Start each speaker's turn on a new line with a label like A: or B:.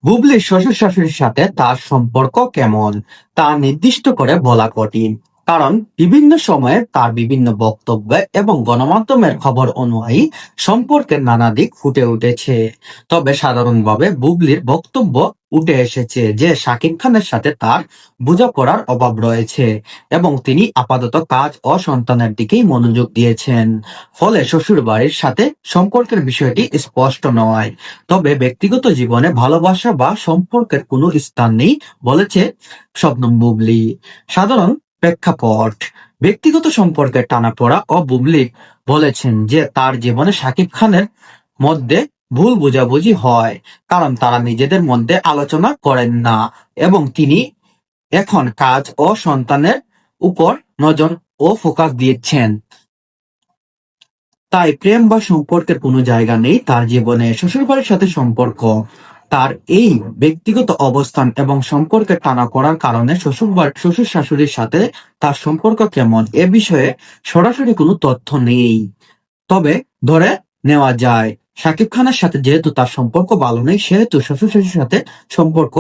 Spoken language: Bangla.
A: বুবলির শ্বশুর-শাশুড়ির সাথে তার সম্পর্ক কেমন তা নির্দিষ্ট করে বলা কঠিন। কারণ বিভিন্ন সময়ে তার বিভিন্ন বক্তব্যে এবং গণমাধ্যমের খবর অনুযায়ী সম্পর্কের নানা দিক ফুটে উঠেছে। তবে সাধারণভাবে বুবলির বক্তব্য উঠে এসেছে যে শাকিব খানের সাথে তার বোঝাপড়ার অভাব রয়েছে এবং তিনি আপাতত কাজ ও সন্তানের দিকেই মনোযোগ দিয়েছেন। ফলে শ্বশুরবাড়ির সাথে সম্পর্কের বিষয়টি স্পষ্ট নয়। তবে ব্যক্তিগত জীবনে ভালোবাসা বা সম্পর্কের কোনো স্থান নেই বলেছে শবনম বুবলী। সাধারণ প্রেক্ষাপট: ব্যক্তিগত সম্পর্কের টানাপোড়া ও বুবলী বলেছেন যে তার জীবনে শাকিব খানের মধ্যে ভুল বোঝাবুঝি হয়, কারণ তারা নিজেদের মধ্যে আলোচনা করেন না এবং তিনি এখন কাজ ও সন্তানের উপর নজর ও ফোকাস দিচ্ছেন। তাই প্রেম বা সম্পর্কের কোনো জায়গা নেই তার জীবনে। শ্বশুরবাড়ির সাথে সম্পর্ক: তার এই ব্যক্তিগত অবস্থান এবং সম্পর্কের টানাপোড়ার কারণে শ্বশুর শাশুড়ির সাথে তার সম্পর্ক কেমন এ বিষয়ে সরাসরি কোনো তথ্য নেই। তবে ধরে নেওয়া যায় শাকিব খানের সাথে যেহেতু তার সম্পর্ক ভালো নেই, সেহেতু শ্বশুর শাশুড়ির সাথে সম্পর্ক